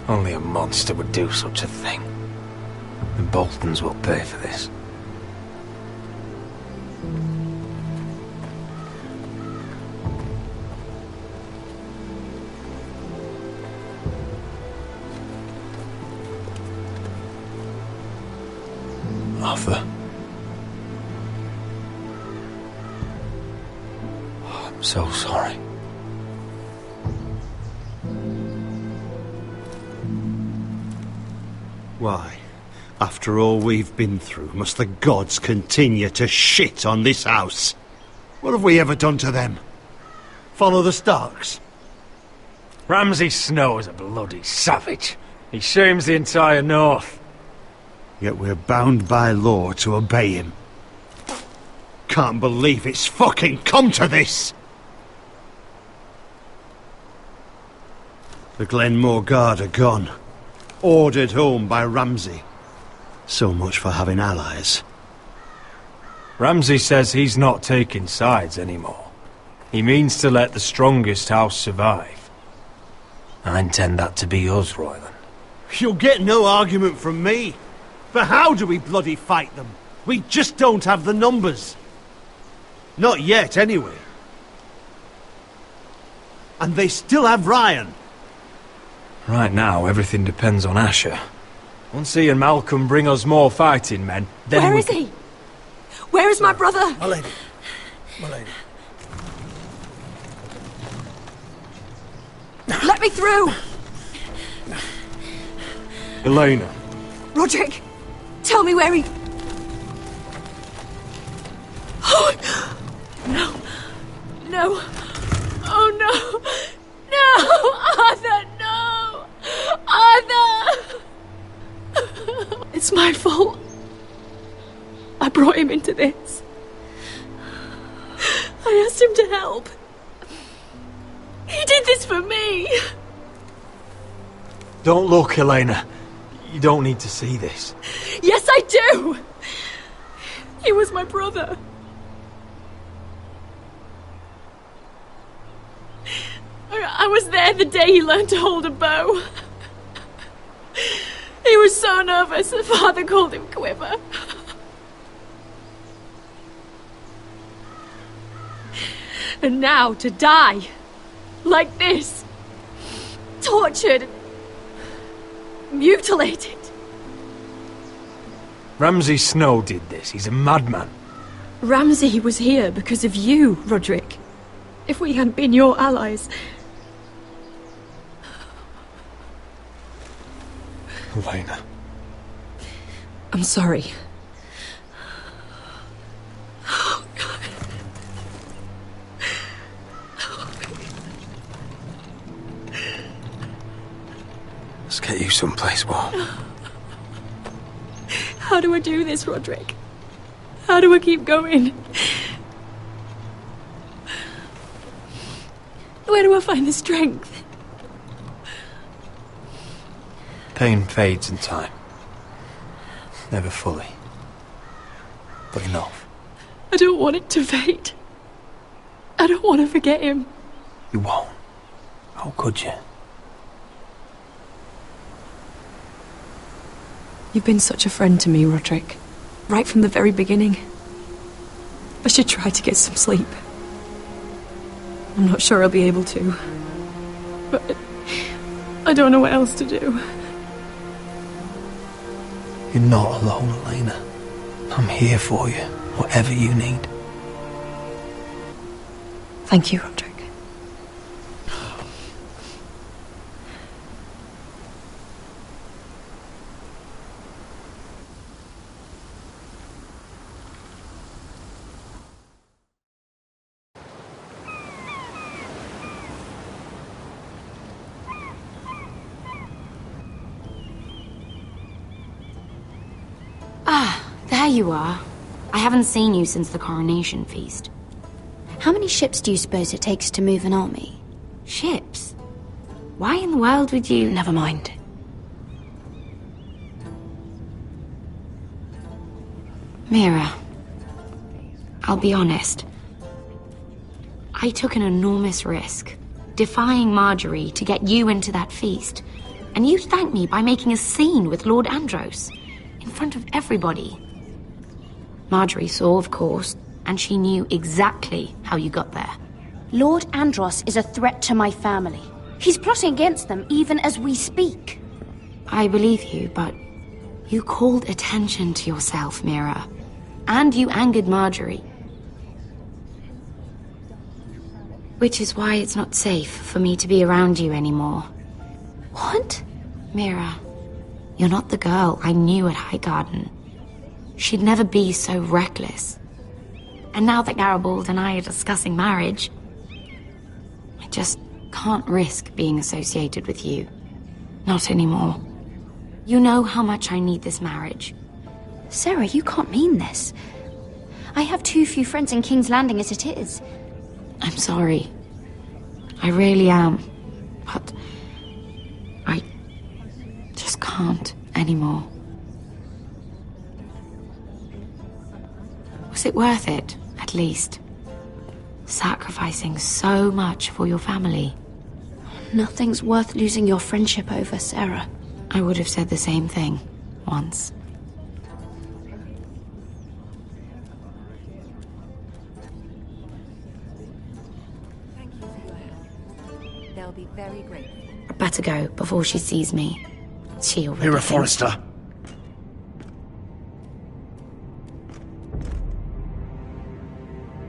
Only a monster would do such a thing. The Boltons will pay for this. Arthur. Oh, I'm so sorry. Why, after all we've been through, must the gods continue to shit on this house? What have we ever done to them? Follow the Starks? Ramsay Snow is a bloody savage. He shames the entire North. Yet we're bound by law to obey him. Can't believe it's fucking come to this! The Glenmore Guard are gone. Ordered home by Ramsay. So much for having allies. Ramsay says he's not taking sides anymore. He means to let the strongest house survive. I intend that to be us, Royland. You'll get no argument from me. For how do we bloody fight them? We just don't have the numbers. Not yet, anyway. And they still have Ryan. Right now, everything depends on Asher. Once he and Malcolm bring us more fighting men, then Where is he? Where is my brother? My lady. My lady. Let me through! Elena. Roderick, tell me where he... Oh, no. No. Oh, no. No! Arthur, no! Arthur! It's my fault. I brought him into this. I asked him to help. He did this for me. Don't look, Elena. You don't need to see this. Yes, I do! He was my brother. I was there the day he learned to hold a bow. He was so nervous, the father called him Quiver. And now to die, like this, tortured, mutilated. Ramsay Snow did this. He's a madman. Ramsay was here because of you, Roderick. If we hadn't been your allies... Elena. I'm sorry. Oh, God. Let's get you someplace warm. How do I do this, Roderick? How do I keep going? Where do I find the strength? Pain fades in time. Never fully. But enough. I don't want it to fade. I don't want to forget him. You won't. How could you? You've been such a friend to me, Roderick. Right from the very beginning. I should try to get some sleep. I'm not sure I'll be able to. But I don't know what else to do. You're not alone, Elena. I'm here for you, whatever you need. Thank you, Roderick. There you are. I haven't seen you since the coronation feast. How many ships do you suppose it takes to move an army? Ships? Why in the world would you... Never mind. Mira, I'll be honest. I took an enormous risk, defying Marjorie to get you into that feast. And you thanked me by making a scene with Lord Andros, in front of everybody. Marjorie saw, of course, and she knew exactly how you got there. Lord Andros is a threat to my family. He's plotting against them even as we speak. I believe you, but you called attention to yourself, Mira. And you angered Marjorie. Which is why it's not safe for me to be around you anymore. What? Mira, you're not the girl I knew at Highgarden. She'd never be so reckless. And now that Garibald and I are discussing marriage, I just can't risk being associated with you. Not anymore. You know how much I need this marriage. Sarah, you can't mean this. I have too few friends in King's Landing as it is. I'm sorry. I really am. But I just can't anymore. Was it worth it, at least? Sacrificing so much for your family? Nothing's worth losing your friendship over, Sarah. I would have said the same thing once. Thank you for your help. They'll be very grateful. I better go before she sees me. She already Mira thinks- Forrester.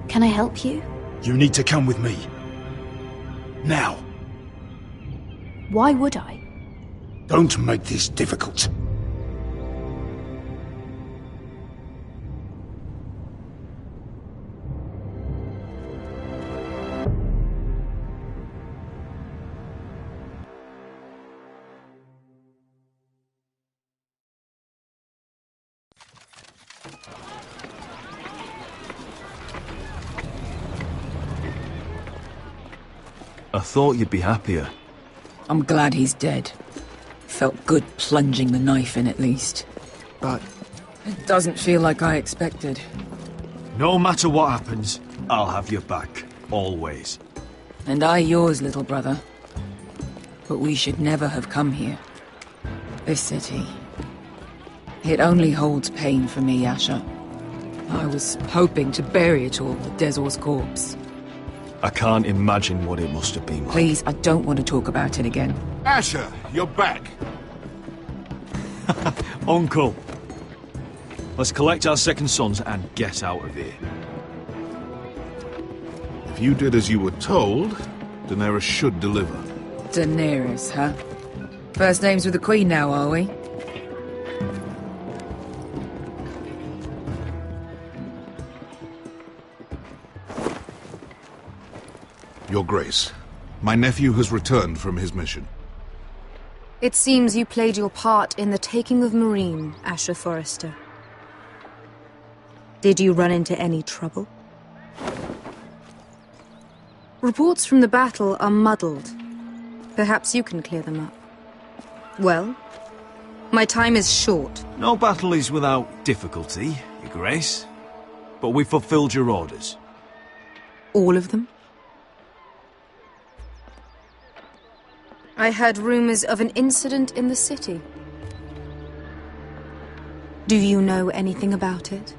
Can I help you? You need to come with me. Now. Why would I? Don't make this difficult. I thought you'd be happier. I'm glad he's dead. Felt good plunging the knife in at least. But it doesn't feel like I expected. No matter what happens, I'll have your back. Always. And I yours, little brother. But we should never have come here. This city. It only holds pain for me, Asher. I was hoping to bury it all with Dezor's corpse. I can't imagine what it must have been like. Please, I don't want to talk about it again. Asher, you're back. Uncle. Let's collect our second sons and get out of here. If you did as you were told, Daenerys should deliver. Daenerys, huh? First names with the Queen now, are we? Your Grace, my nephew has returned from his mission. It seems you played your part in the taking of Meereen, Asher Forrester. Did you run into any trouble? Reports from the battle are muddled. Perhaps you can clear them up. Well, my time is short. No battle is without difficulty, Your Grace. But we fulfilled your orders. All of them? I heard rumors of an incident in the city. Do you know anything about it?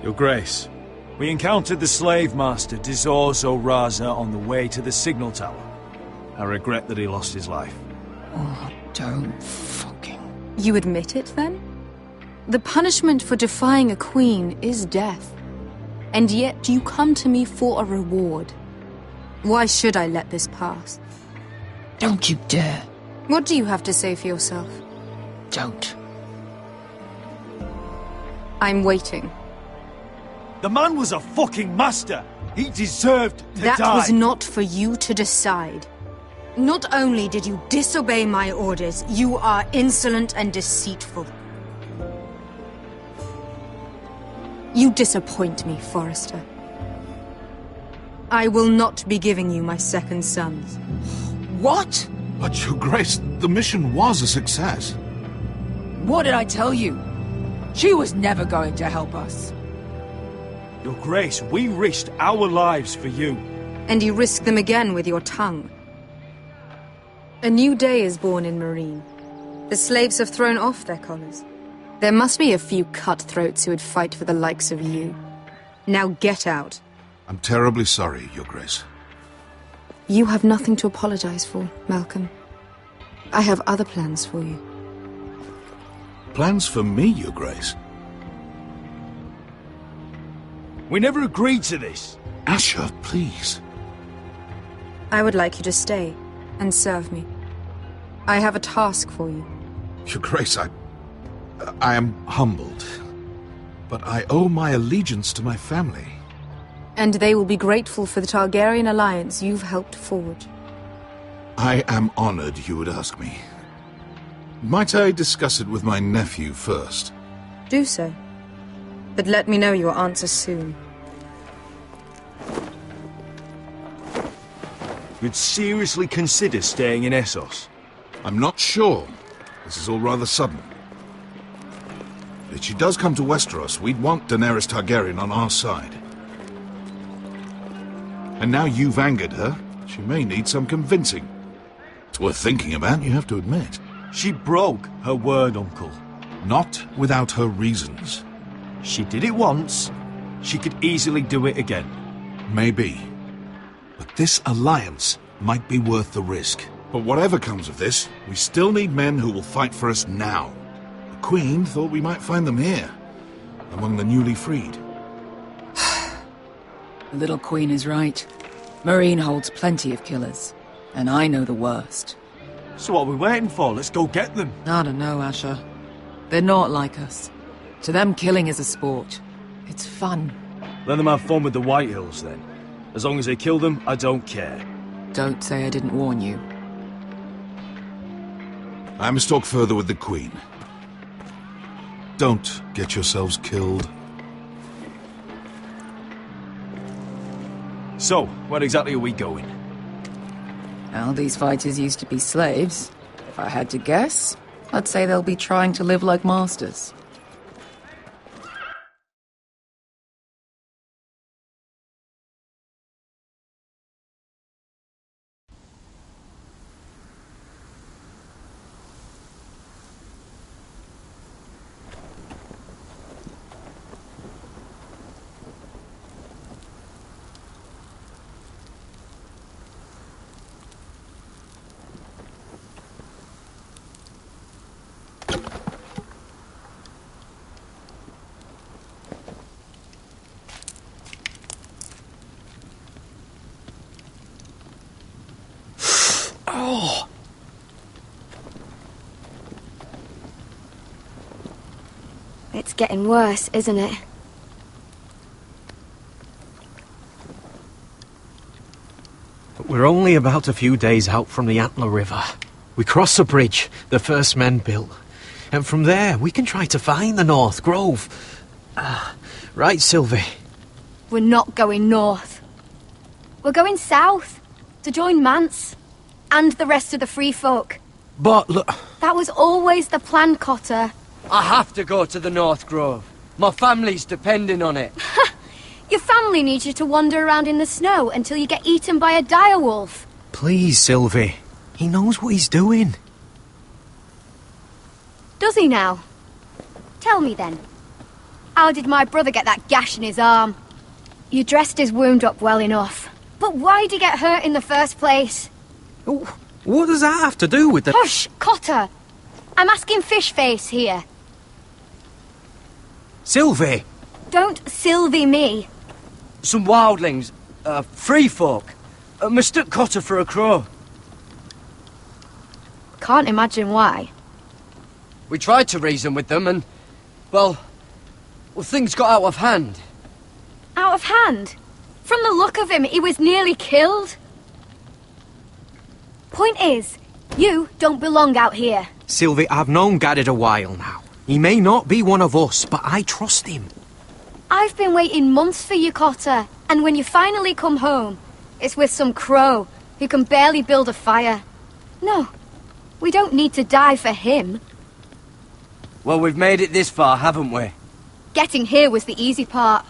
Your Grace, we encountered the slave master Dizor Zoraza on the way to the signal tower. I regret that he lost his life. Oh, don't fucking... You admit it, then? The punishment for defying a queen is death. And yet you come to me for a reward. Why should I let this pass? Don't you dare. What do you have to say for yourself? Don't. I'm waiting. The man was a fucking master! He deserved to die! That was not for you to decide. Not only did you disobey my orders, you are insolent and deceitful. You disappoint me, Forrester. I will not be giving you my second sons. What? But Your Grace, the mission was a success. What did I tell you? She was never going to help us. Your Grace, we risked our lives for you. And you risk them again with your tongue. A new day is born in Meereen. The slaves have thrown off their collars. There must be a few cutthroats who would fight for the likes of you. Now get out. I'm terribly sorry, Your Grace. You have nothing to apologize for, Malcolm. I have other plans for you. Plans for me, Your Grace? We never agreed to this. Asher, please. I would like you to stay and serve me. I have a task for you. Your Grace, I am humbled. But I owe my allegiance to my family. And they will be grateful for the Targaryen alliance you've helped forge. I am honored you would ask me. Might I discuss it with my nephew first? Do so. But let me know your answer soon. You'd seriously consider staying in Essos? I'm not sure. This is all rather sudden. If she does come to Westeros, we'd want Daenerys Targaryen on our side. And now you've angered her, she may need some convincing. It's worth thinking about, you have to admit. She broke her word, Uncle. Not without her reasons. She did it once. She could easily do it again. Maybe. But this alliance might be worth the risk. But whatever comes of this, we still need men who will fight for us now. The Queen thought we might find them here, among the newly freed. The little queen is right. Meereen holds plenty of killers, and I know the worst. So what are we waiting for? Let's go get them. I don't know, Asher. They're not like us. To them, killing is a sport. It's fun. Let them have fun with the Whitehills, then. As long as they kill them, I don't care. Don't say I didn't warn you. I must talk further with the Queen. Don't get yourselves killed. So, where exactly are we going? Well, these fighters used to be slaves. If I had to guess, I'd say they'll be trying to live like masters. It's getting worse, isn't it? We're only about a few days out from the Antler River. We cross the bridge the first men built. And from there, we can try to find the North Grove. Right, Sylvie? We're not going north. We're going south to join Mance and the rest of the Free Folk. But look... That was always the plan, Cotter. I have to go to the North Grove. My family's depending on it. Your family needs you to wander around in the snow until you get eaten by a direwolf. Please, Sylvie. He knows what he's doing. Does he now? Tell me then. How did my brother get that gash in his arm? You dressed his wound up well enough. But why did he get hurt in the first place? What does that have to do with the... Hush, Cotter! I'm asking Fishface here. Sylvie! Don't Sylvie me. Some wildlings, free folk, mistook Cotter for a crow. Can't imagine why. We tried to reason with them and, well, things got out of hand. Out of hand? From the look of him, he was nearly killed. Point is, you don't belong out here. Sylvie, I've known Gaddard a while now. He may not be one of us, but I trust him. I've been waiting months for you, Cotter. And when you finally come home, it's with some crow who can barely build a fire. No, we don't need to die for him. Well, we've made it this far, haven't we? Getting here was the easy part.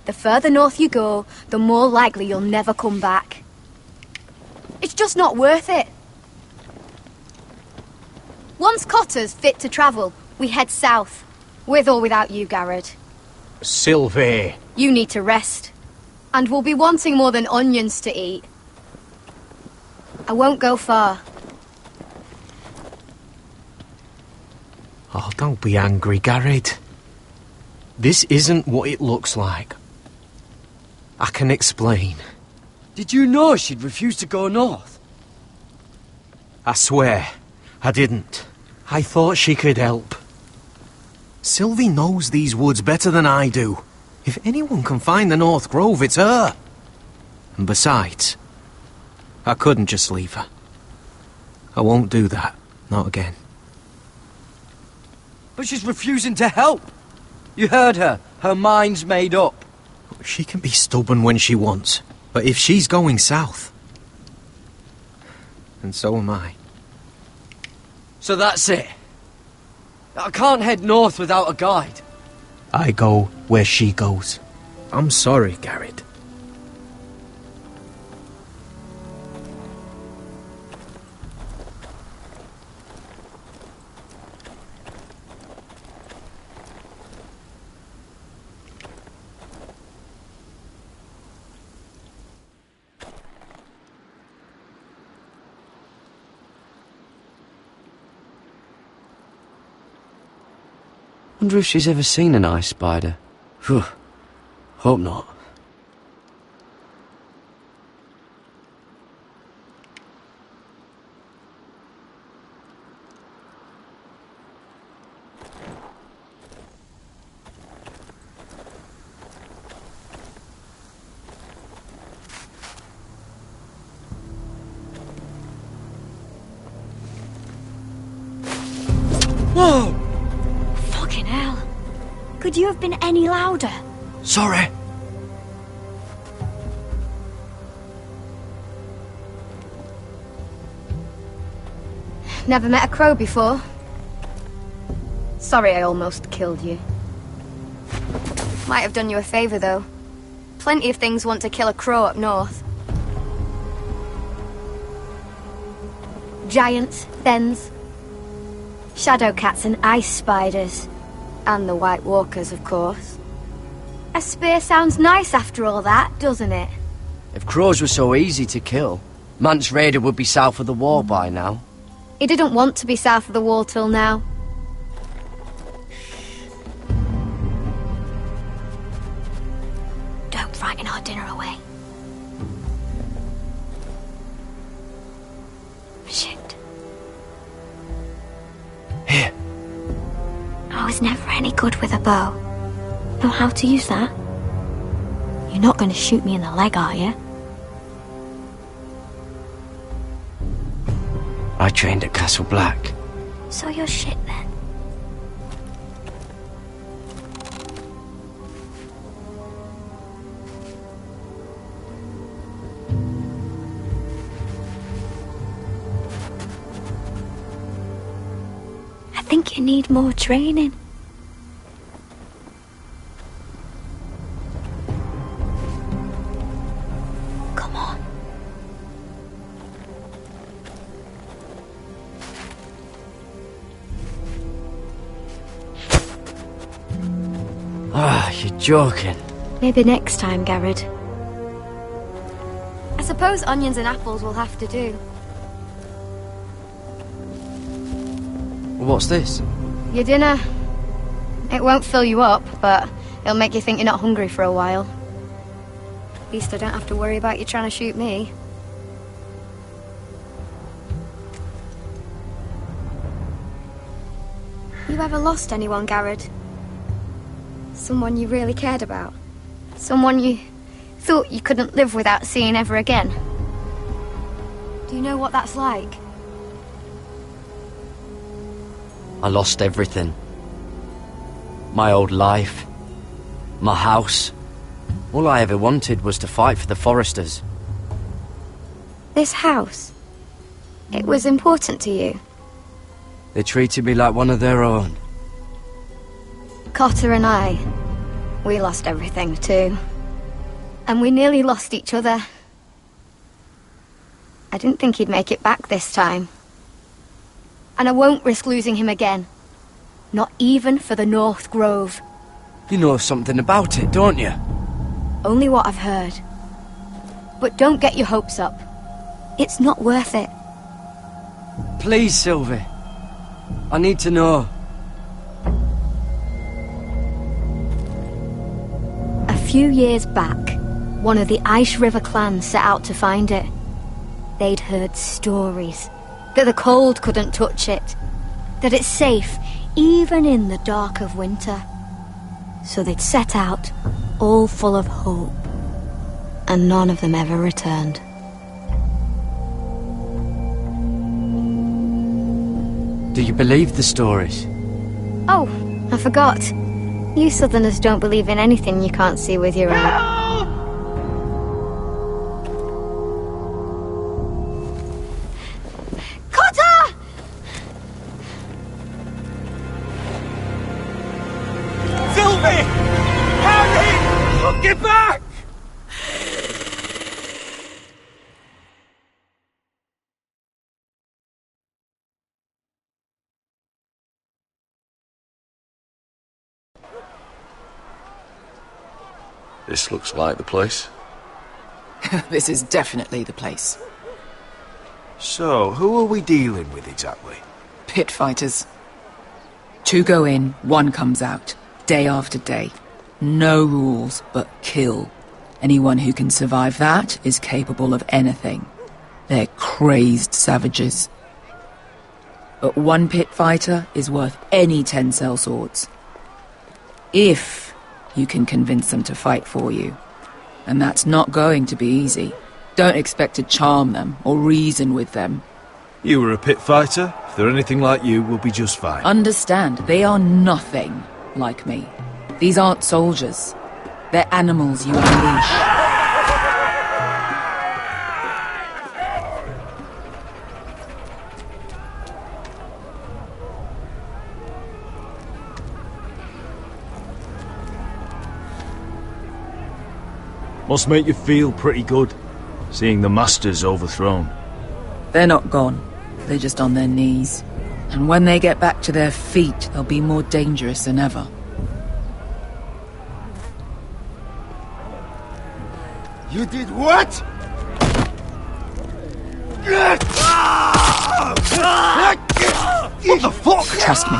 The further north you go, the more likely you'll never come back. It's just not worth it. Once Cotter's fit to travel, we head south. With or without you, Garrod. Sylvie. You need to rest. And we'll be wanting more than onions to eat. I won't go far. Oh, don't be angry, Garrod. This isn't what it looks like. I can explain. Did you know she'd refuse to go north? I swear, I didn't. I thought she could help. Sylvie knows these woods better than I do. If anyone can find the North Grove, it's her. And besides, I couldn't just leave her. I won't do that. Not again. But she's refusing to help. You heard her. Her mind's made up. She can be stubborn when she wants. But if she's going south... and so am I. So that's it. I can't head north without a guide. I go where she goes. I'm sorry, Garrod. Wonder if she's ever seen an ice spider. Phew. Hope not. Whoa! Fucking hell. Could you have been any louder? Sorry. Never met a crow before. Sorry I almost killed you. Might have done you a favour, though. Plenty of things want to kill a crow up north. Giants, thens, shadow cats and ice spiders. And the White Walkers, of course. A spear sounds nice after all that, doesn't it? If crows were so easy to kill, Mance Rayder would be south of the wall by now. He didn't want to be south of the wall till now. Don't frighten our dinner away. Shit. Here. I was never any good with a bow. Know how to use that? You're not going to shoot me in the leg, are you? I trained at Castle Black. So you're shit then. I think you need more training. Come on. Ah, you're joking. Maybe next time, Garrod. I suppose onions and apples will have to do. What's this? Your dinner. It won't fill you up, but it'll make you think you're not hungry for a while. At least I don't have to worry about you trying to shoot me. You ever lost anyone, Garrod? Someone you really cared about? Someone you thought you couldn't live without seeing ever again? Do you know what that's like? I lost everything. My old life. My house. All I ever wanted was to fight for the Foresters. This house, it was important to you. They treated me like one of their own. Cotter and I, we lost everything too. And we nearly lost each other. I didn't think he'd make it back this time. And I won't risk losing him again. Not even for the North Grove. You know something about it, don't you? Only what I've heard. But don't get your hopes up. It's not worth it. Please, Sylvie. I need to know. A few years back, one of the Ice River clans set out to find it. They'd heard stories that the cold couldn't touch it, that it's safe even in the dark of winter. So they'd set out, all full of hope, and none of them ever returned. Do you believe the stories? Oh, I forgot. You Southerners don't believe in anything you can't see with your own. Get back! This looks like the place. This is definitely the place. So, who are we dealing with exactly? Pit fighters. 2 go in, 1 comes out, day after day. No rules, but kill. Anyone who can survive that is capable of anything. They're crazed savages. But 1 pit fighter is worth any 10 sellswords. If you can convince them to fight for you. And that's not going to be easy. Don't expect to charm them or reason with them. You were a pit fighter. If they're anything like you, we'll be just fine. Understand, they are nothing like me. These aren't soldiers. They're animals you unleash. Must make you feel pretty good, seeing the Masters overthrown. They're not gone. They're just on their knees. And when they get back to their feet, they'll be more dangerous than ever. You did what? What the fuck? Trust me,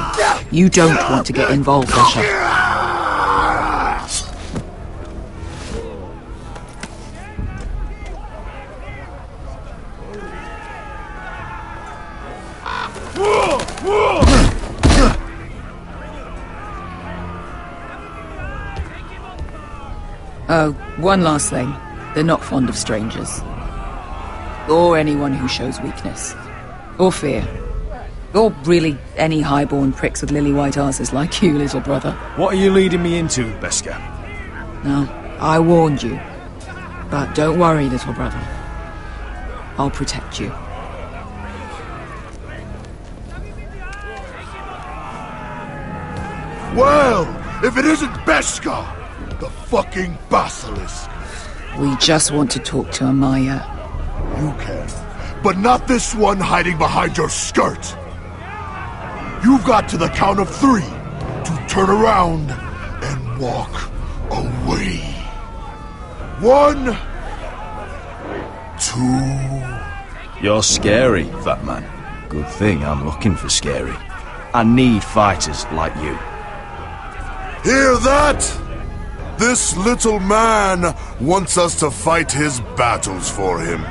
you don't want to get involved, Asher. Oh, one last thing. They're not fond of strangers. Or anyone who shows weakness. Or fear. Or really any highborn pricks with lily-white asses like you, little brother. What are you leading me into, Beskar? No, I warned you. But don't worry, little brother. I'll protect you. Well, if it isn't Beskar, the fucking basilisk. We just want to talk to Amaya. You can, but not this one hiding behind your skirt. You've got to the count of 3 to turn around and walk away. 1, 2... You're scary, fat man. Good thing I'm looking for scary. I need fighters like you. Hear that? This little man wants us to fight his battles for him.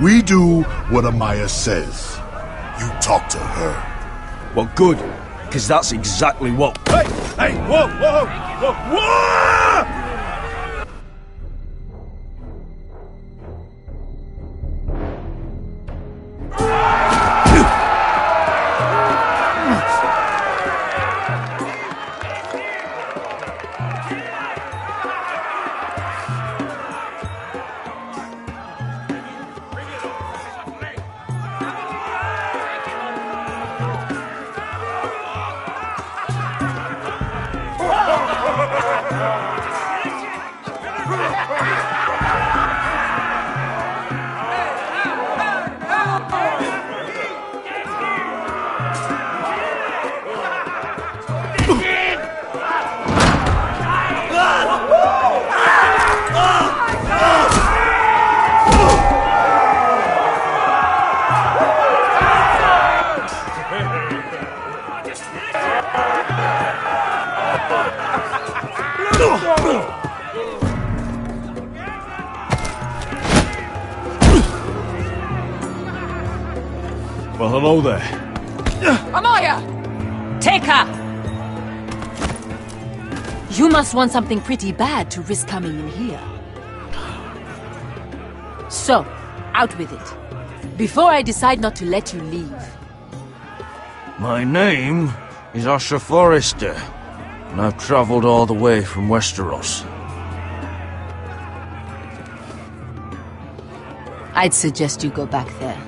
We do what Amaya says. You talk to her. Well, good, because that's exactly what... Hey! Hey! Whoa! Whoa! Whoa! Whoa! Well, hello there. Amaya! Take her! You must want something pretty bad to risk coming in here. So, out with it. Before I decide not to let you leave. My name is Asher Forrester, and I've traveled all the way from Westeros. I'd suggest you go back there.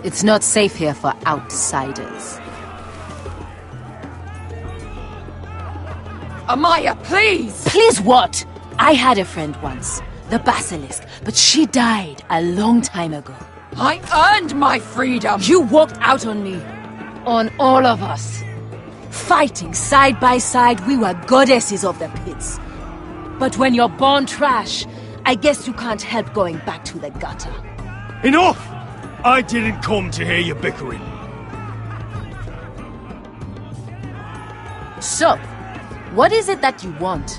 It's not safe here for outsiders. Amaya, please! Please what? I had a friend once, the Basilisk, but she died a long time ago. I earned my freedom! You walked out on me. On all of us. Fighting side by side, we were goddesses of the pits. But when you're born trash, I guess you can't help going back to the gutter. Enough! I didn't come to hear you bickering. So, what is it that you want?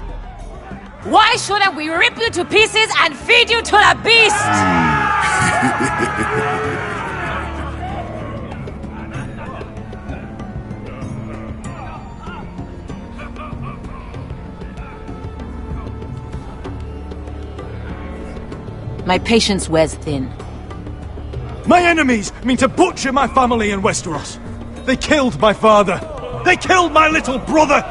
Why shouldn't we rip you to pieces and feed you to the beast? My patience wears thin. My enemies mean to butcher my family in Westeros. They killed my father. They killed my little brother.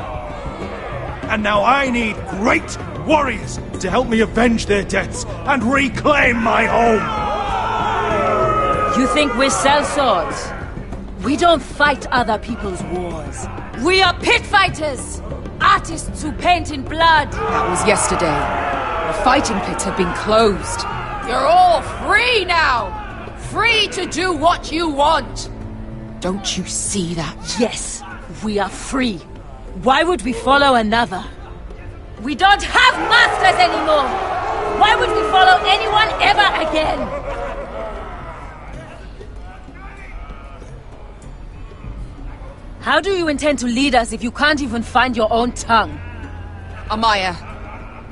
And now I need great warriors to help me avenge their deaths and reclaim my home. You think we sell swords? We don't fight other people's wars. We are pit fighters! Artists who paint in blood! That was yesterday. The fighting pits have been closed. You're all free now! Free to do what you want! Don't you see that? Yes, we are free. Why would we follow another? We don't have masters anymore! Why would we follow anyone ever again? How do you intend to lead us if you can't even find your own tongue? Amaya,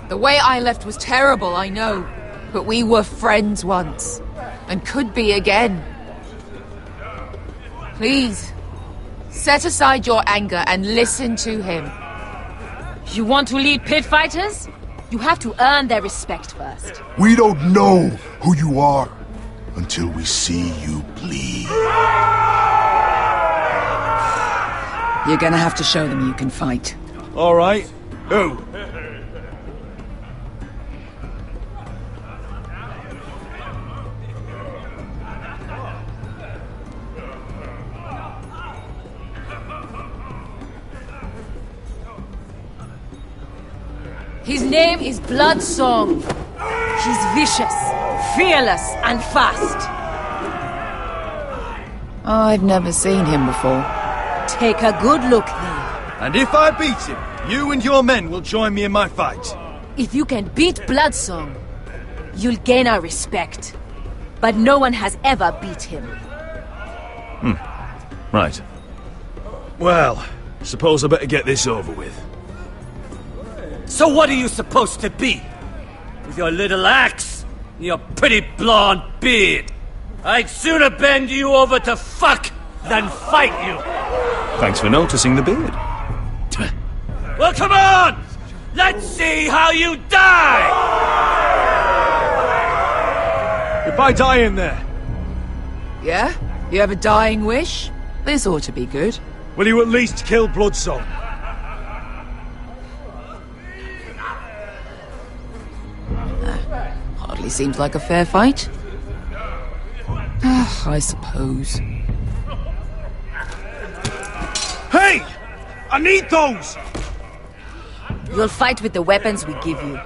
the way I left was terrible, I know. But we were friends once. And could be again. Please, set aside your anger and listen to him. You want to lead pit fighters? You have to earn their respect first. We don't know who you are until we see you bleed. You're gonna have to show them you can fight. All right. Who? His name is Bloodsong. He's vicious, fearless, and fast. I've never seen him before. Take a good look then. And if I beat him, you and your men will join me in my fight. If you can beat Bloodsong, you'll gain our respect. But no one has ever beat him. Right. Well, suppose I better get this over with. So what are you supposed to be? With your little axe and your pretty blonde beard? I'd sooner bend you over to fuck than fight you. Thanks for noticing the beard. Well, come on! Let's see how you die! If I die in there... Yeah? You have a dying wish? This ought to be good. Will you at least kill Bloodsong? Hardly seems like a fair fight. I suppose. Hey! I need those! You'll fight with the weapons we give you.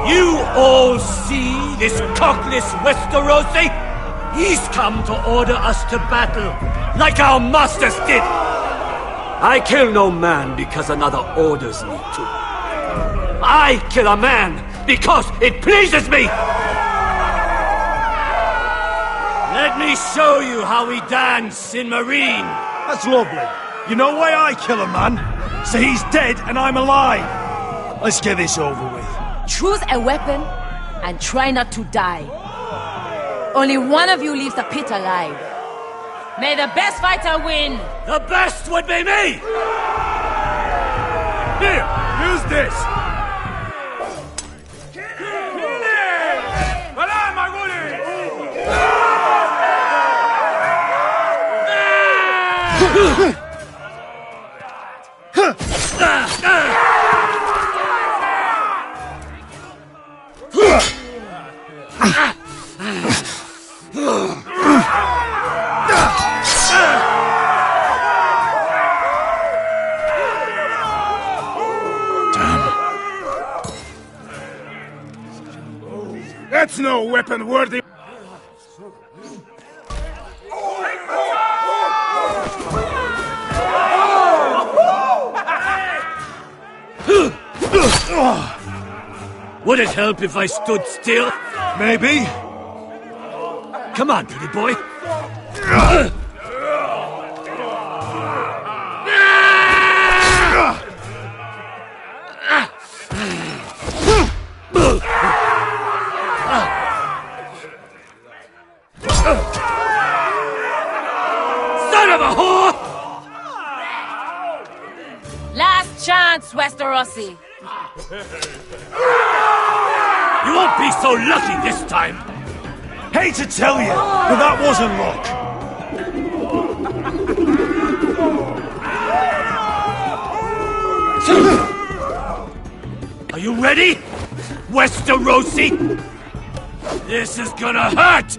You all see this cockless Westerosi? He's come to order us to battle, like our masters did. I kill no man because another orders me to. I kill a man because it pleases me. Let me show you how we dance in Meereen. That's lovely. You know why I kill a man? So he's dead and I'm alive. Let's get this over with. Choose a weapon and try not to die. Only one of you leaves the pit alive. May the best fighter win! The best would be me! Here, use this! That's no weapon worthy. Would it help if I stood still? Maybe. Come on, pretty boy. Son of a whore! Last chance, Westerosi. You won't be so lucky this time. Hate to tell you, but that wasn't luck. Are you ready, Westerosi? This is gonna hurt!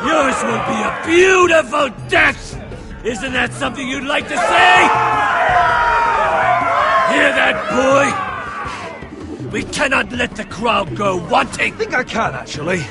Yours will be a beautiful death! Isn't that something you'd like to say? Hear that, boy? We cannot let the crowd go wanting! I think I can, actually.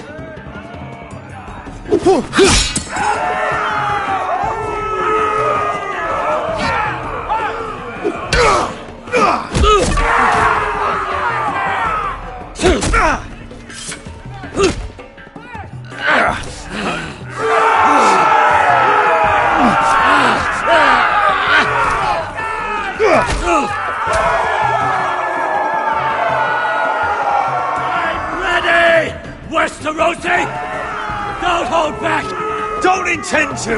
Westerosi! Don't hold back! Don't intend to!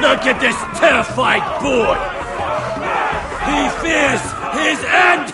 Look at this terrified boy! He fears his end!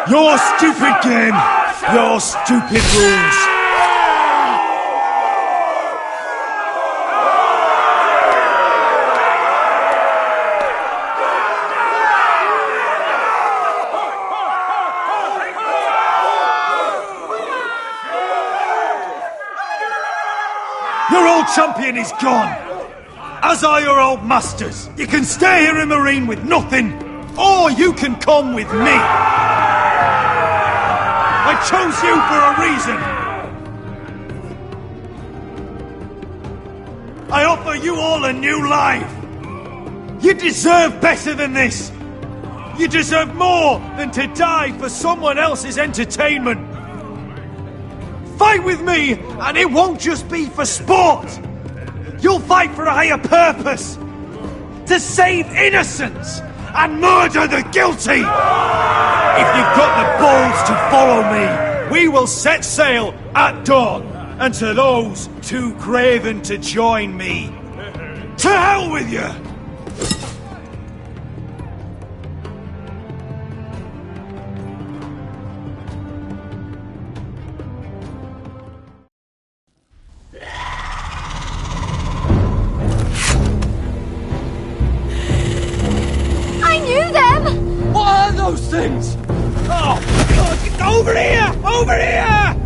Your stupid game! Your stupid rules! Your old champion is gone! As are your old masters! You can stay here in Meereen with nothing, or you can come with me! I chose you for a reason! I offer you all a new life! You deserve better than this! You deserve more than to die for someone else's entertainment! Fight with me, and it won't just be for sport! You'll fight for a higher purpose! To save innocents and murder the guilty! If you've got the balls to follow me, we will set sail at dawn. And to those too craven to join me, to hell with you! I knew them! What are those things? Oh, God, over here! Over here!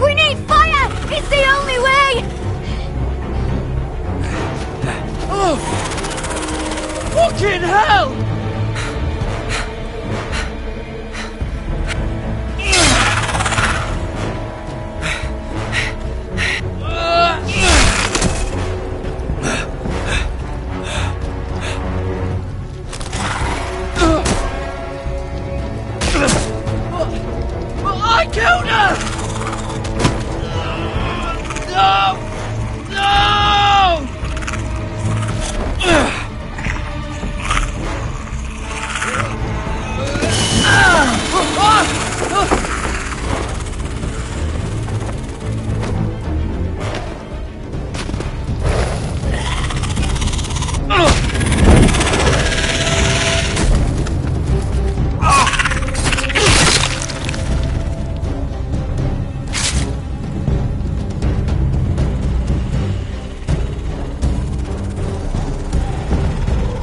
We need fire! It's the only way! Oh! Fucking hell! I killed her! No! No!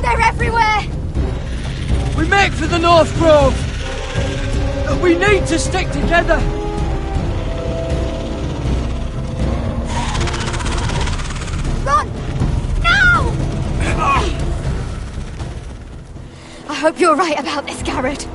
They're everywhere! We make for the North Grove! We need to stick together! Run! Now! I hope you're right about this, Garrett.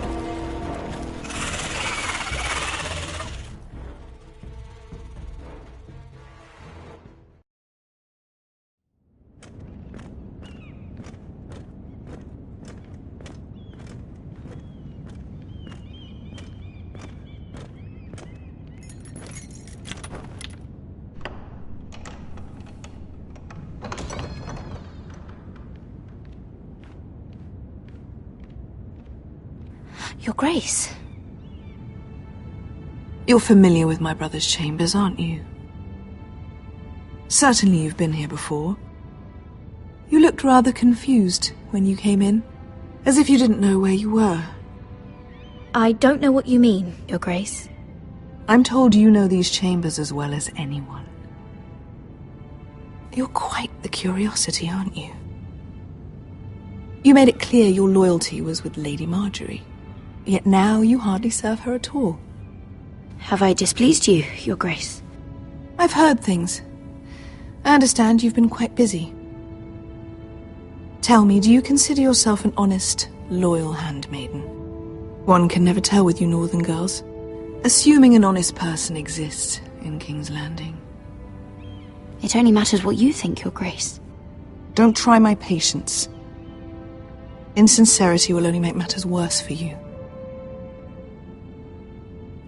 Your Grace. You're familiar with my brother's chambers, aren't you? Certainly you've been here before. You looked rather confused when you came in, as if you didn't know where you were. I don't know what you mean, Your Grace. I'm told you know these chambers as well as anyone. You're quite the curiosity, aren't you? You made it clear your loyalty was with Lady Marjorie. Yet now you hardly serve her at all. Have I displeased you, Your Grace? I've heard things. I understand you've been quite busy. Tell me, do you consider yourself an honest, loyal handmaiden? One can never tell with you northern girls. Assuming an honest person exists in King's Landing. It only matters what you think, Your Grace. Don't try my patience. Insincerity will only make matters worse for you.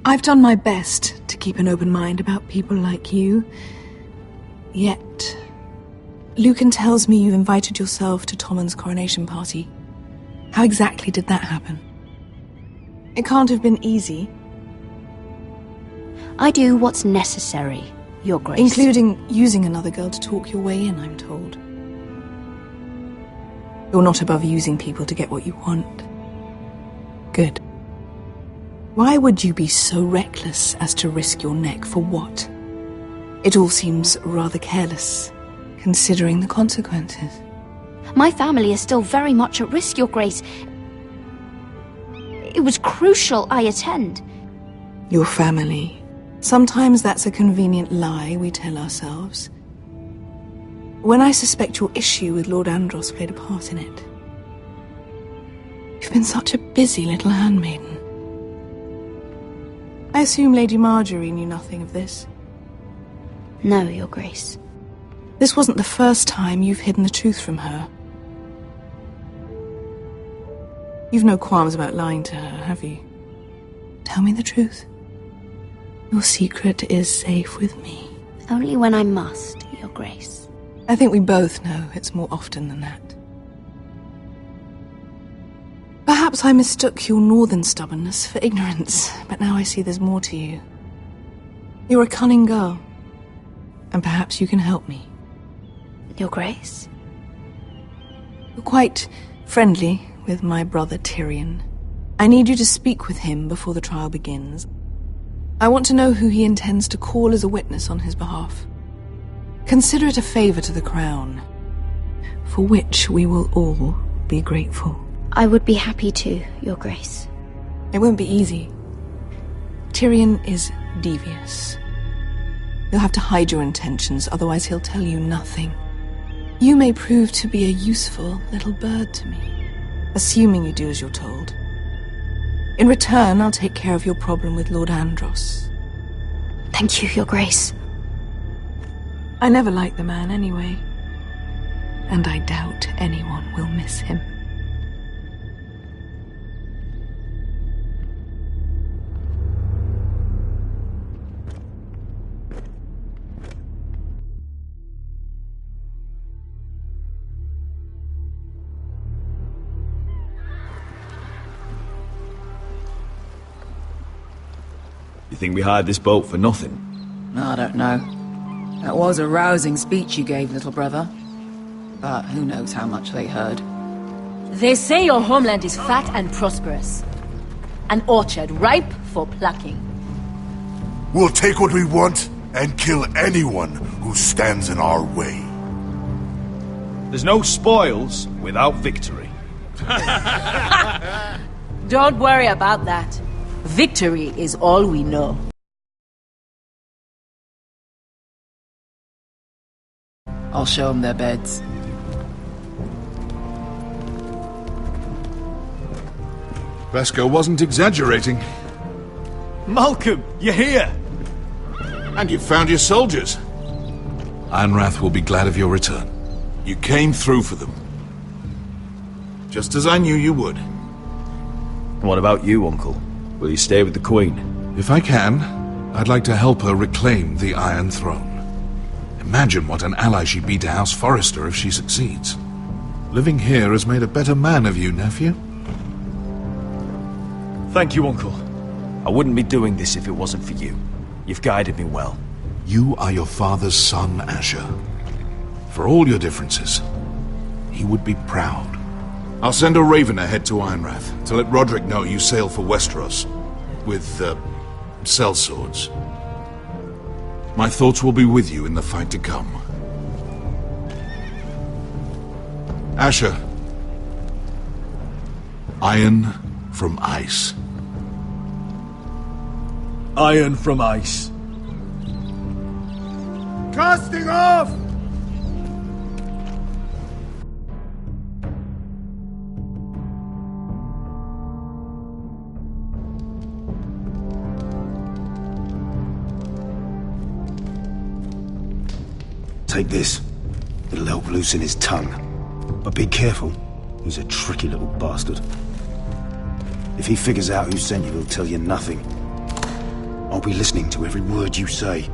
I've done my best to keep an open mind about people like you. Yet, Lucan tells me you invited yourself to Tommen's coronation party. How exactly did that happen? It can't have been easy. I do what's necessary, Your Grace. Including using another girl to talk your way in, I'm told. You're not above using people to get what you want. Good. Why would you be so reckless as to risk your neck for what? It all seems rather careless, considering the consequences. My family is still very much at risk, Your Grace. It was crucial I attend. Your family. Sometimes that's a convenient lie we tell ourselves. When I suspect your issue with Lord Andros played a part in it. You've been such a busy little handmaiden. I assume Lady Marjorie knew nothing of this. No, Your Grace. This wasn't the first time you've hidden the truth from her. You've no qualms about lying to her, have you? Tell me the truth. Your secret is safe with me. Only when I must, Your Grace. I think we both know it's more often than that. Perhaps I mistook your northern stubbornness for ignorance, but now I see there's more to you. You're a cunning girl, and perhaps you can help me. Your Grace? You're quite friendly with my brother Tyrion. I need you to speak with him before the trial begins. I want to know who he intends to call as a witness on his behalf. Consider it a favor to the crown, for which we will all be grateful. I would be happy to, Your Grace. It won't be easy. Tyrion is devious. You'll have to hide your intentions, otherwise he'll tell you nothing. You may prove to be a useful little bird to me, assuming you do as you're told. In return, I'll take care of your problem with Lord Andros. Thank you, Your Grace. I never liked the man anyway, and I doubt anyone will miss him. You think we hired this boat for nothing? I don't know. That was a rousing speech you gave, little brother. But who knows how much they heard. They say your homeland is fat and prosperous. An orchard ripe for plucking. We'll take what we want and kill anyone who stands in our way. There's no spoils without victory. Don't worry about that. Victory is all we know. I'll show them their beds. Vesco wasn't exaggerating. Malcolm, you're here! And you've found your soldiers. Ironrath will be glad of your return. You came through for them. Just as I knew you would. What about you, Uncle? Will you stay with the Queen? If I can, I'd like to help her reclaim the Iron Throne. Imagine what an ally she'd be to House Forrester if she succeeds. Living here has made a better man of you, nephew. Thank you, Uncle. I wouldn't be doing this if it wasn't for you. You've guided me well. You are your father's son, Asher. For all your differences, he would be proud. I'll send a raven ahead to Ironrath to let Roderick know you sail for Westeros with, sellswords. My thoughts will be with you in the fight to come. Asher. Iron from ice. Iron from ice. Casting off! Take this. It'll help loosen his tongue. But be careful. He's a tricky little bastard. If he figures out who sent you, he'll tell you nothing. I'll be listening to every word you say.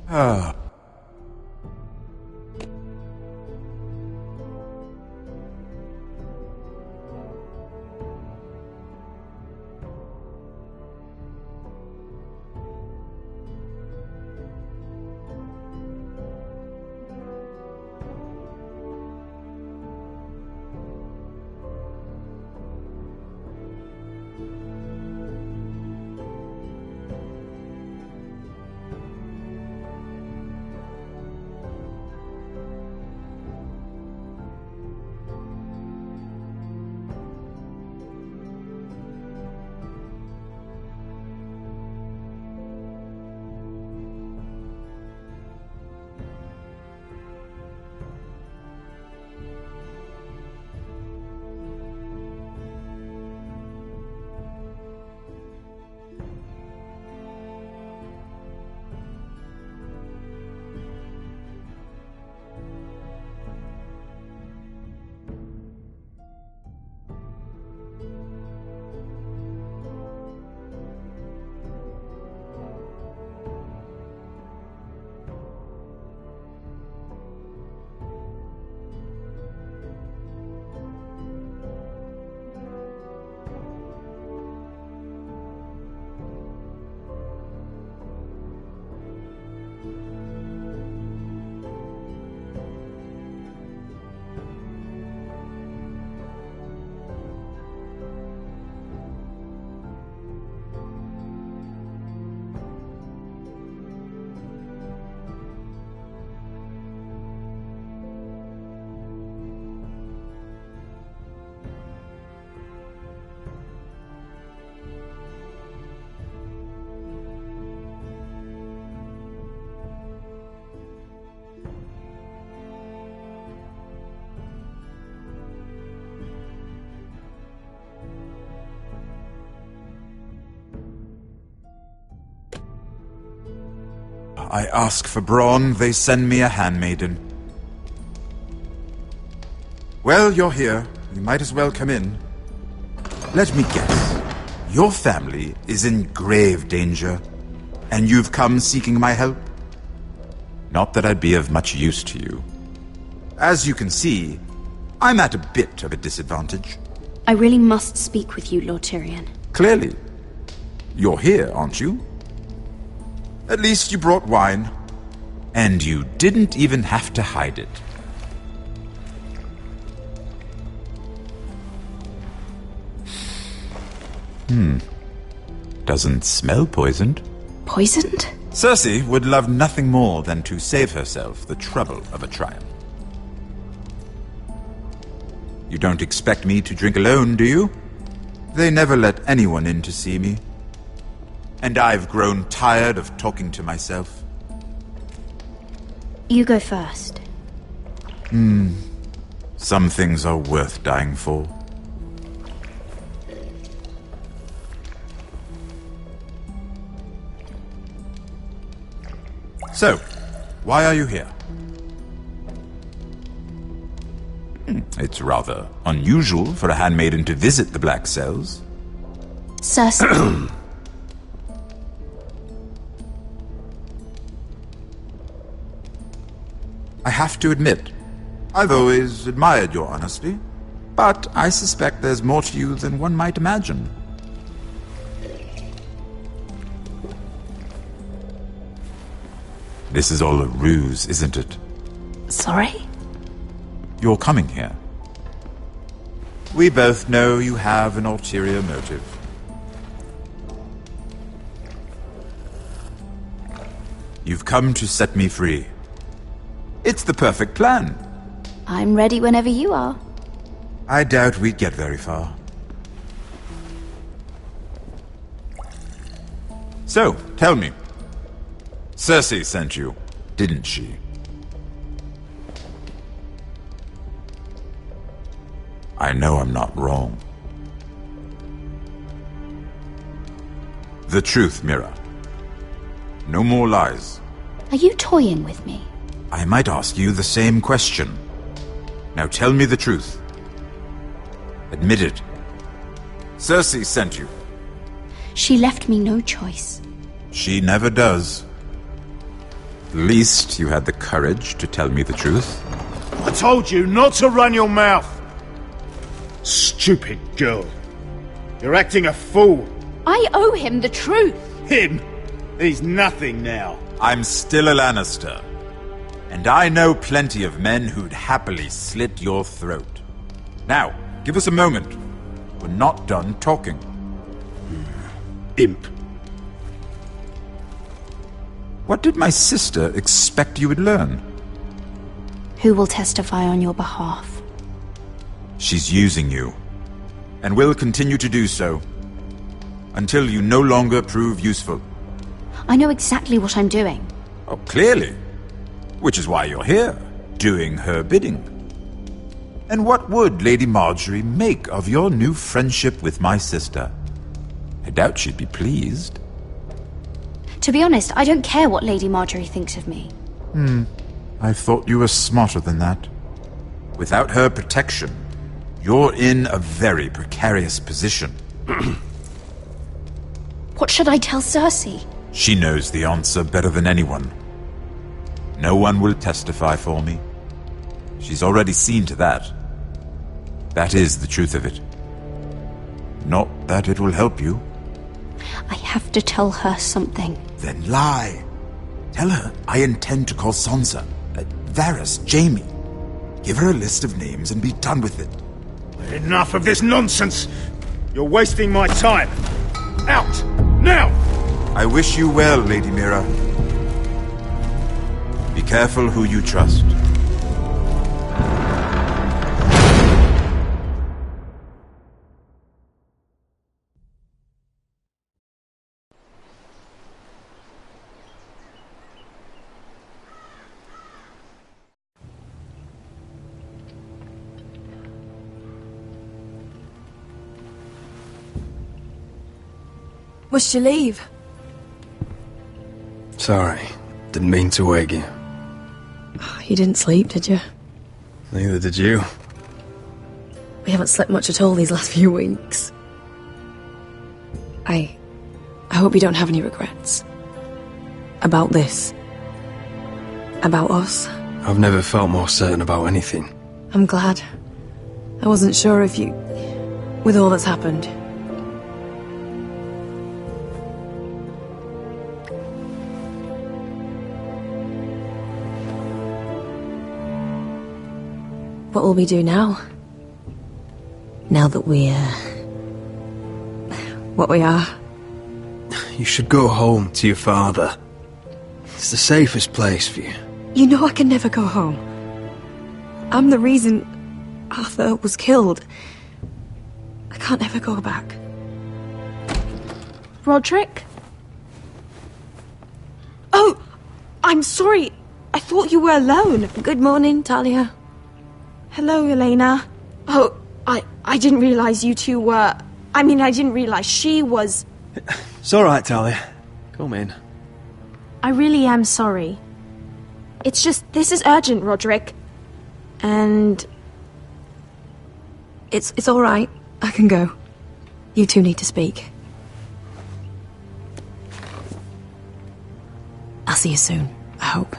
Ah. I ask for brawn, they send me a handmaiden. Well, you're here. You might as well come in. Let me guess. Your family is in grave danger, and you've come seeking my help? Not that I'd be of much use to you. As you can see, I'm at a bit of a disadvantage. I really must speak with you, Lord Tyrion. Clearly. You're here, aren't you? At least you brought wine. And you didn't even have to hide it. Doesn't smell poisoned. Poisoned? Cersei would love nothing more than to save herself the trouble of a trial. You don't expect me to drink alone, do you? They never let anyone in to see me. And I've grown tired of talking to myself. You go first. Some things are worth dying for. So, why are you here? It's rather unusual for a handmaiden to visit the Black Cells. Cersei. I have to admit, I've always admired your honesty, but I suspect there's more to you than one might imagine. This is all a ruse, isn't it? Sorry? You're coming here. We both know you have an ulterior motive. You've come to set me free. It's the perfect plan. I'm ready whenever you are. I doubt we'd get very far. So, tell me. Cersei sent you, didn't she? I know I'm not wrong. The truth, Mira. No more lies. Are you toying with me? I might ask you the same question. Now tell me the truth. Admit it. Cersei sent you. She left me no choice. She never does. At least you had the courage to tell me the truth. I told you not to run your mouth! Stupid girl. You're acting a fool. I owe him the truth. Him? He's nothing now. I'm still a Lannister. And I know plenty of men who'd happily slit your throat. Now, give us a moment. We're not done talking. Imp. What did my sister expect you would learn? Who will testify on your behalf? She's using you. And will continue to do so. Until you no longer prove useful. I know exactly what I'm doing. Oh, clearly. Which is why you're here, doing her bidding. And what would Lady Marjorie make of your new friendship with my sister? I doubt she'd be pleased. To be honest, I don't care what Lady Marjorie thinks of me. I thought you were smarter than that. Without her protection, you're in a very precarious position. What should I tell Cersei? She knows the answer better than anyone. No one will testify for me. She's already seen to that. That is the truth of it. Not that it will help you. I have to tell her something. Then lie. Tell her I intend to call Sansa, Varys, Jaime. Give her a list of names and be done with it. Enough of this nonsense! You're wasting my time! Out! Now! I wish you well, Lady Mira. Be careful who you trust. Must you leave? Sorry, didn't mean to wake you. You didn't sleep, did you? Neither did you. We haven't slept much at all these last few weeks. I hope you don't have any regrets. About this. About us. I've never felt more certain about anything. I'm glad. I wasn't sure if you... with all that's happened. What will we do now? Now that we're... what we are? You should go home to your father. It's the safest place for you. You know I can never go home. I'm the reason Arthur was killed. I can't ever go back. Roderick? Oh! I'm sorry. I thought you were alone. Good morning, Talia. Hello, Elena. Oh, I didn't realize you two were... I mean, I didn't realize she was... It's alright, Talia. Come in. I really am sorry. It's just, this is urgent, Roderick. And... It's alright. I can go. You two need to speak. I'll see you soon, I hope.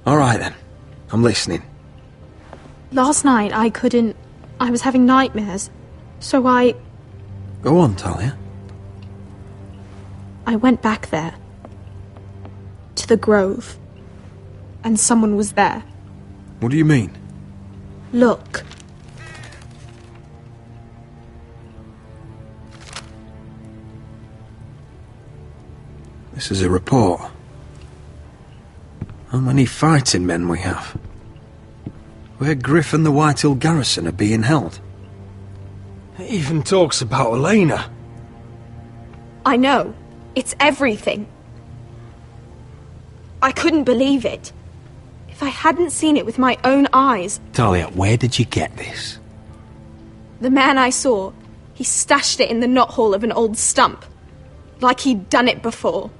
Alright then. I'm listening. Last night I couldn't... I was having nightmares. So I Go on, Talia. went back there. To the grove. And someone was there. What do you mean? Look. This is a report. How many fighting men we have? Where Griff and the Whitehill garrison are being held. It even talks about Elena. I know. It's everything. I couldn't believe it. If I hadn't seen it with my own eyes... Talia, where did you get this? The man I saw, he stashed it in the knothole of an old stump. Like he'd done it before.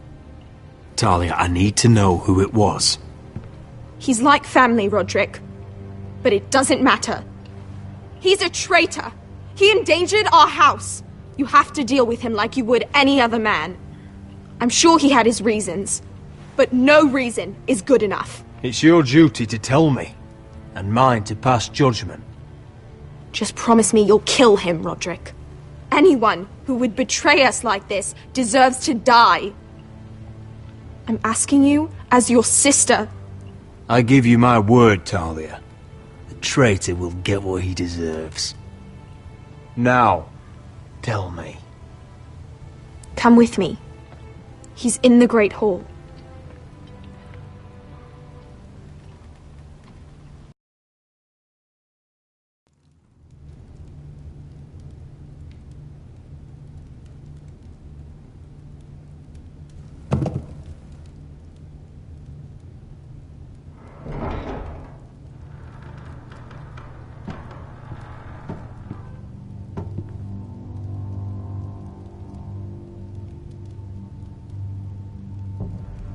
Talia, I need to know who it was. He's like family, Roderick. But it doesn't matter. He's a traitor. He endangered our house. You have to deal with him like you would any other man. I'm sure he had his reasons, but no reason is good enough. It's your duty to tell me, and mine to pass judgment. Just promise me you'll kill him, Roderick. Anyone who would betray us like this deserves to die. I'm asking you as your sister. I give you my word, Talia. The traitor will get what he deserves. Now, tell me. Come with me. He's in the Great Hall.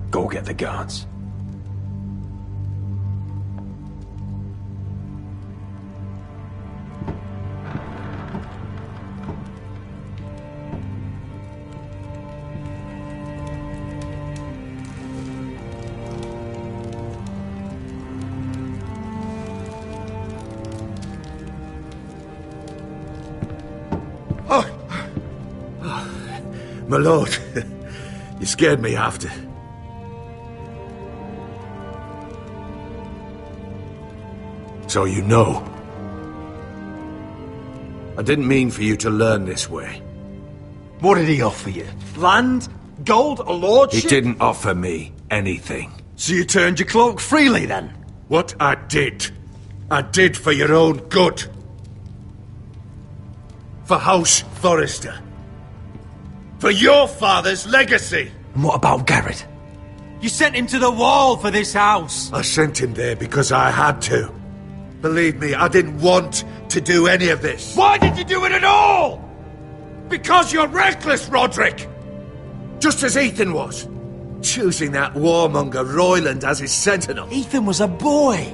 Go get the guards. My lord, you scared me after. So you know. I didn't mean for you to learn this way. What did he offer you? Land? Gold? A lordship? He didn't offer me anything. So you turned your cloak freely then? What I did for your own good. For House Forrester. For your father's legacy. And what about Garrett? You sent him to the wall for this house. I sent him there because I had to. Believe me, I didn't want to do any of this. Why did you do it at all? Because you're reckless, Roderick! Just as Ethan was. Choosing that warmonger Royland as his sentinel. Ethan was a boy.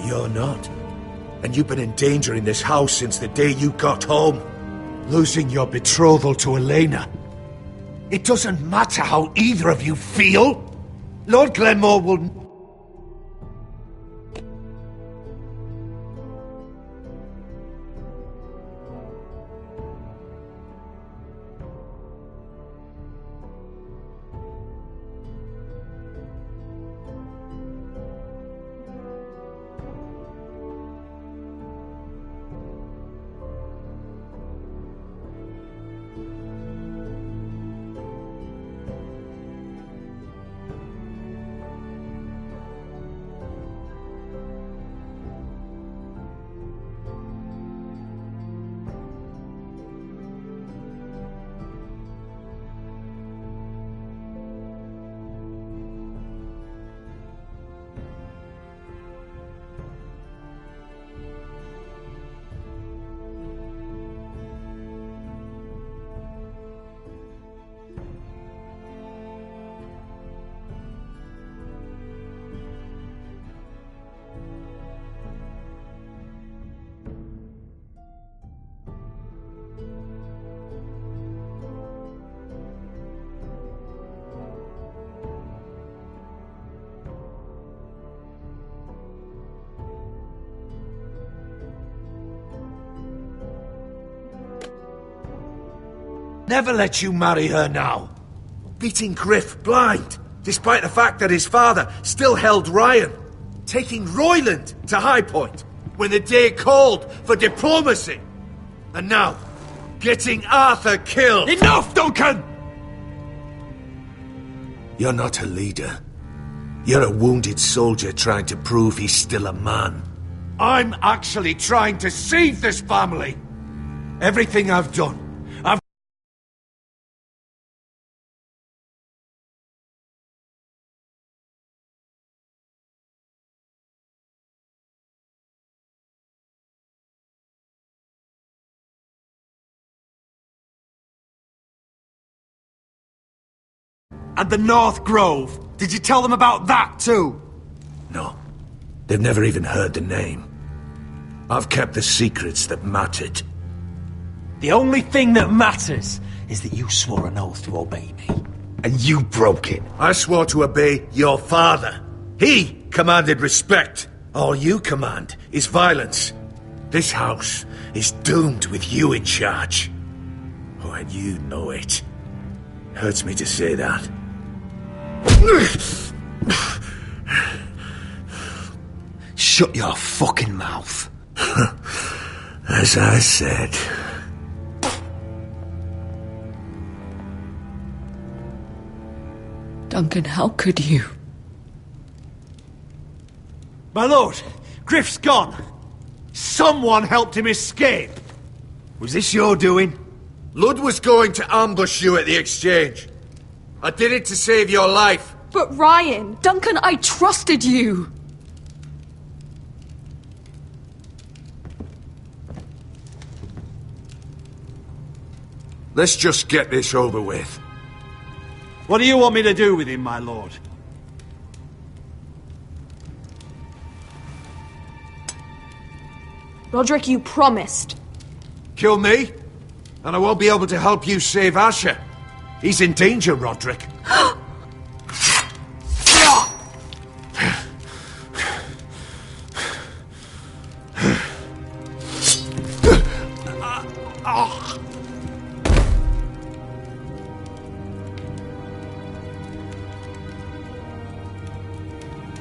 But you're not. And you've been endangering this house since the day you got home. Losing your betrothal to Elena. It doesn't matter how either of you feel. Lord Glenmore will... Never let you marry her now. Beating Griff blind, despite the fact that his father still held Ryan. Taking Royland to High Point, when the day called for diplomacy. And now, getting Arthur killed. Enough, Duncan! You're not a leader. You're a wounded soldier trying to prove he's still a man. I'm actually trying to save this family. Everything I've done, And the North Grove. Did you tell them about that too? No. They've never even heard the name. I've kept the secrets that mattered. The only thing that matters is that you swore an oath to obey me. And you broke it. I swore to obey your father. He commanded respect. All you command is violence. This house is doomed with you in charge. Oh, and you know it. Hurts me to say that. Shut your fucking mouth. As I said. Duncan, how could you? My lord, Griff's gone. Someone helped him escape. Was this your doing? Ludd was going to ambush you at the exchange. I did it to save your life. But Ryan... Duncan, I trusted you! Let's just get this over with. What do you want me to do with him, my lord? Roderick, you promised. Kill me, and I won't be able to help you save Asher. He's in danger, Roderick.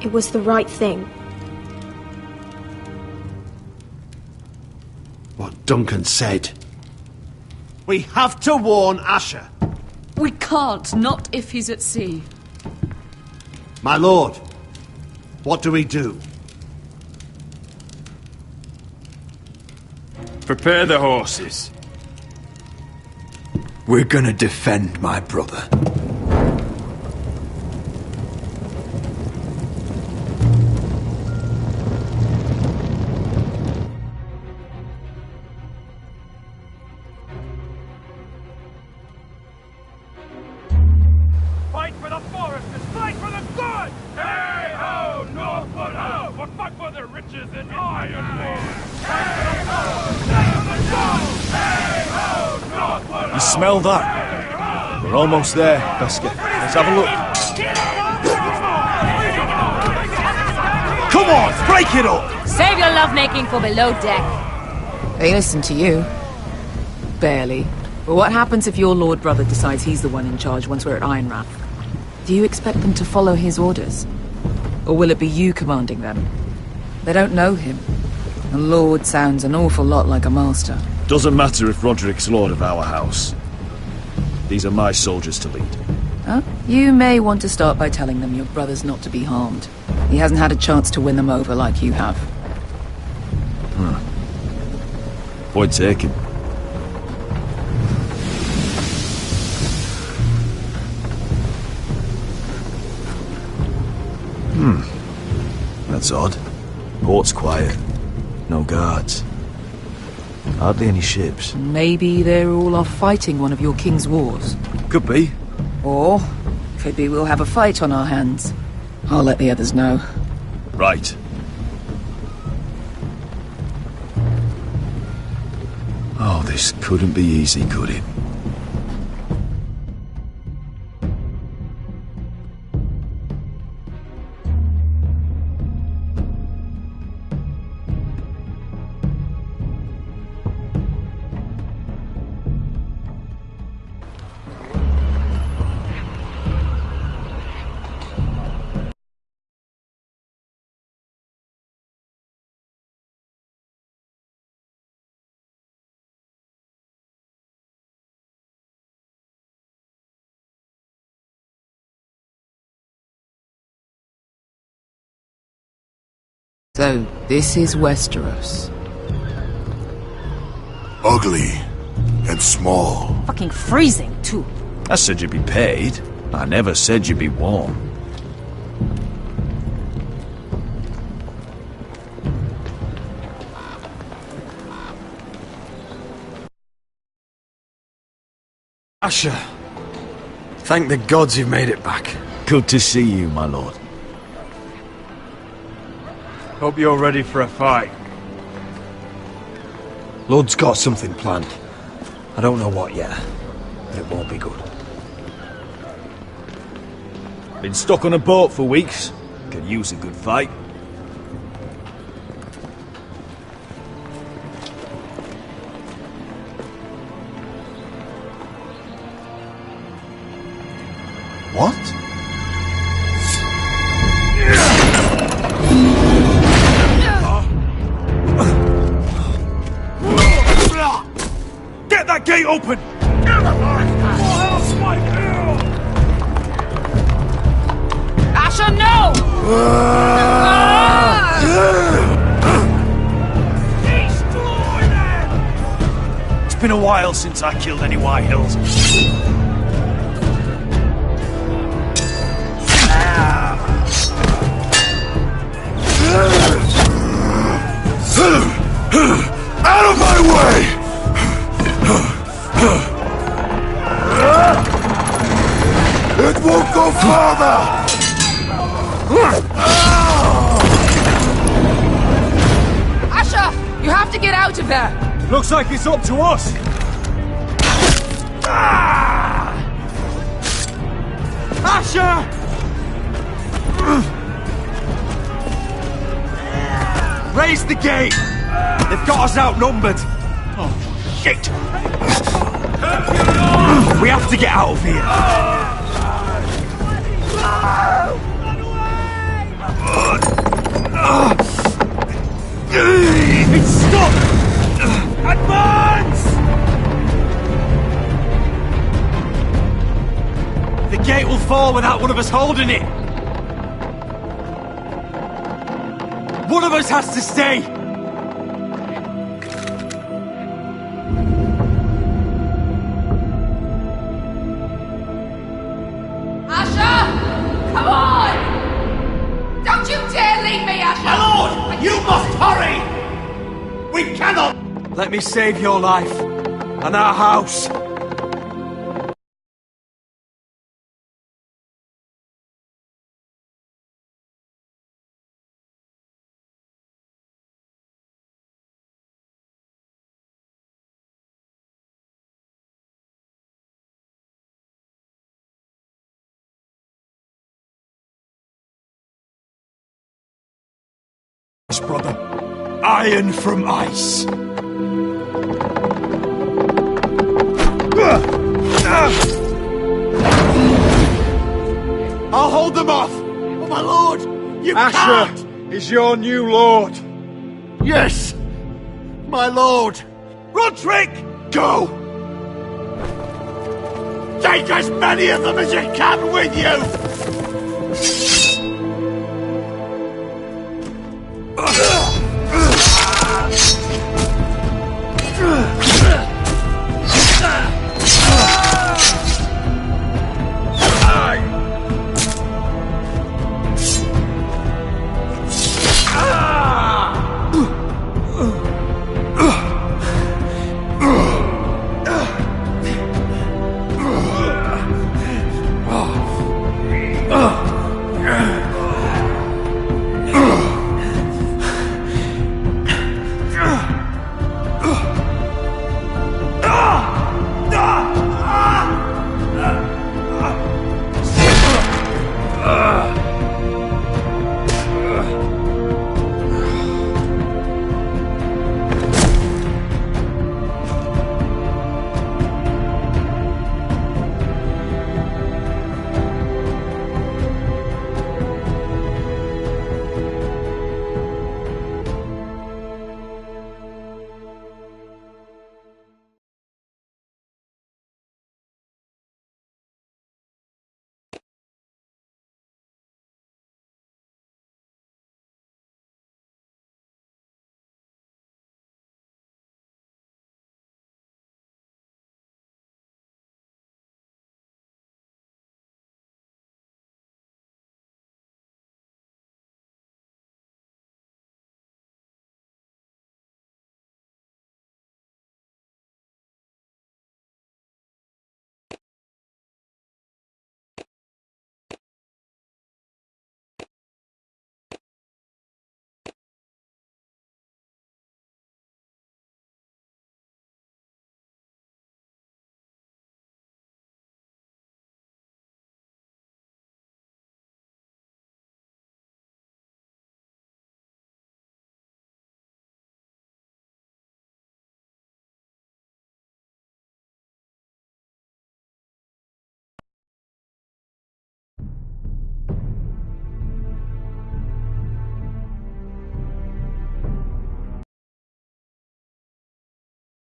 It was the right thing. What Duncan said. We have to warn Asher. We can't, not if he's at sea. My lord, what do we do? Prepare the horses. We're gonna defend my brother. Fight for the Foresters! Fight for the good! Hey ho, Northwood ho! Or fight for the rich You smell that? We're almost there, Beskar. Let's have a look. Come on, break it up! Save your lovemaking for below deck. They listen to you. Barely. But what happens if your lord brother decides he's the one in charge once we're at Ironrath? Do you expect them to follow his orders? Or will it be you commanding them? They don't know him. A lord sounds an awful lot like a master. Doesn't matter if Roderick's lord of our house. These are my soldiers to lead. Huh? You may want to start by telling them your brother's not to be harmed. He hasn't had a chance to win them over like you have. Point taken. That's odd. Port's quiet. No guards. Hardly any ships. Maybe they're all off fighting one of your king's wars. Could be. Or could be we'll have a fight on our hands. I'll let the others know. Right. Oh, this couldn't be easy, could it? So, this is Westeros. Ugly and small. Fucking freezing, too. I said you'd be paid. I never said you'd be warm. Asher, thank the gods you've made it back. Good to see you, my lord. Hope you're ready for a fight. Lord's got something planned. I don't know what yet, but it won't be good. Been stuck on a boat for weeks. Could use a good fight. What? Get that gate open! Asher, no! It's been a while since I killed any White Hills. Out of my way! It won't go farther! Asher! You have to get out of there! Looks like it's up to us! Asher! Raise the gate! They've got us outnumbered! Oh, shit! We have to get out of here! It's stuck! Advance! The gate will fall without one of us holding it! One of us has to stay! Asher! Come on! Don't you dare leave me, Asher! My lord! You must hurry! We cannot... Let me save your life. And our house. brother. Iron from ice. I'll hold them off! Oh, my lord! You Asher can't! is your new lord. Yes! My lord! Roderick! Go! Take as many of them as you can with you!